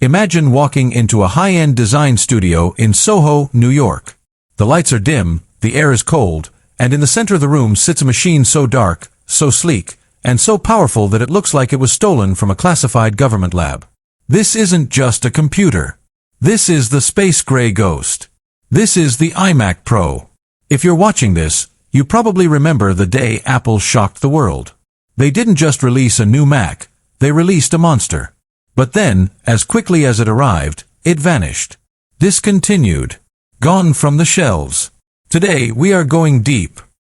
Imagine walking into a high-end design studio in Soho, New York. The lights are dim, the air is cold, and in the center of the room sits a machine so dark, so sleek, and so powerful that it looks like it was stolen from a classified government lab. This isn't just a computer. This is the space gray ghost. This is the iMac Pro. If you're watching this, you probably remember the day Apple shocked the world. They didn't just release a new Mac, they released a monster. But then, as quickly as it arrived, it vanished. Discontinued. Gone from the shelves. Today, we are going deep.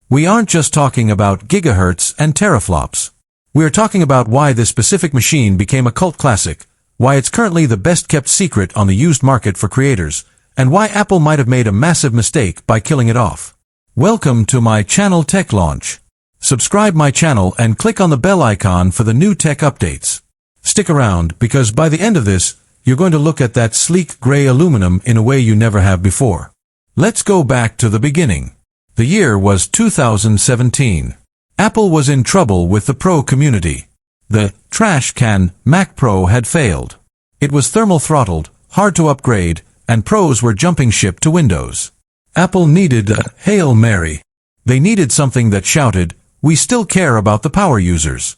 We aren't just talking about gigahertz and teraflops. We are talking about why this specific machine became a cult classic, why it's currently the best-kept secret on the used market for creators, and why Apple might have made a massive mistake by killing it off. Welcome to my channel Tech Launch. Subscribe my channel and click on the bell icon for the new tech updates. Stick around, because by the end of this, you're going to look at that sleek gray aluminum in a way you never have before. Let's go back to the beginning. The year was 2017. Apple was in trouble with the Pro community. The trash can Mac Pro had failed. It was thermal throttled, hard to upgrade, and pros were jumping ship to Windows. Apple needed a Hail Mary. They needed something that shouted, "We still care about the power users."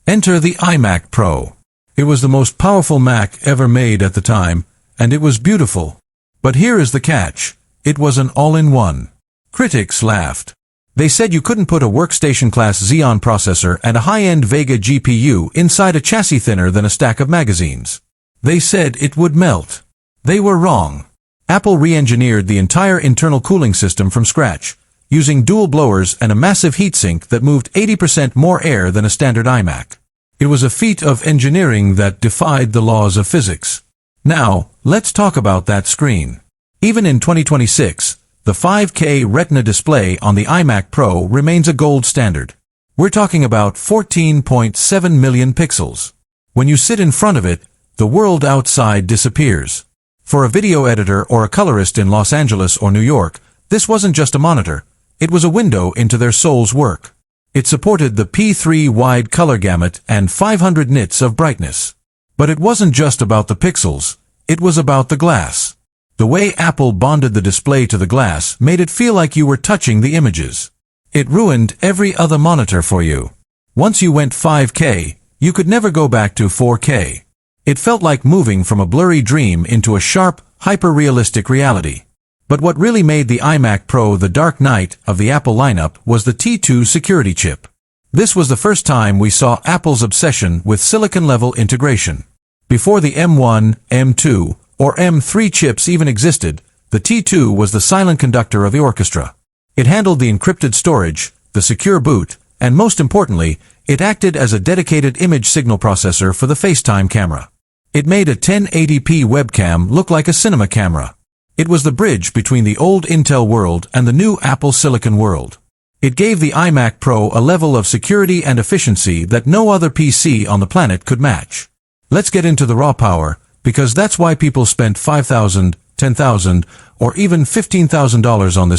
Enter the iMac Pro. It was the most powerful Mac ever made at the time, and it was beautiful. But here is the catch. It was an all-in-one. Critics laughed. They said you couldn't put a workstation-class Xeon processor and a high-end Vega GPU inside a chassis thinner than a stack of magazines. They said it would melt. They were wrong. Apple re-engineered the entire internal cooling system from scratch, using dual blowers and a massive heatsink that moved 80% more air than a standard iMac. It was a feat of engineering that defied the laws of physics. Now, let's talk about that screen. Even in 2026, the 5K Retina display on the iMac Pro remains a gold standard. We're talking about 14.7 million pixels. When you sit in front of it, the world outside disappears. For a video editor or a colorist in Los Angeles or New York, this wasn't just a monitor, it was a window into their soul's work. It supported the P3 wide color gamut and 500 nits of brightness. But it wasn't just about the pixels, it was about the glass. The way Apple bonded the display to the glass made it feel like you were touching the images. It ruined every other monitor for you. Once you went 5K, you could never go back to 4K. It felt like moving from a blurry dream into a sharp, hyper-realistic reality. But what really made the iMac Pro the dark knight of the Apple lineup was the T2 security chip. This was the first time we saw Apple's obsession with silicon-level integration. Before the M1, M2, or M3 chips even existed, the T2 was the silent conductor of the orchestra. It handled the encrypted storage, the secure boot, and most importantly, it acted as a dedicated image signal processor for the FaceTime camera. It made a 1080p webcam look like a cinema camera. It was the bridge between the old Intel world and the new Apple Silicon world. It gave the iMac Pro a level of security and efficiency that no other PC on the planet could match. Let's get into the raw power, because that's why people spent $5,000, $10,000, or even $15,000 on this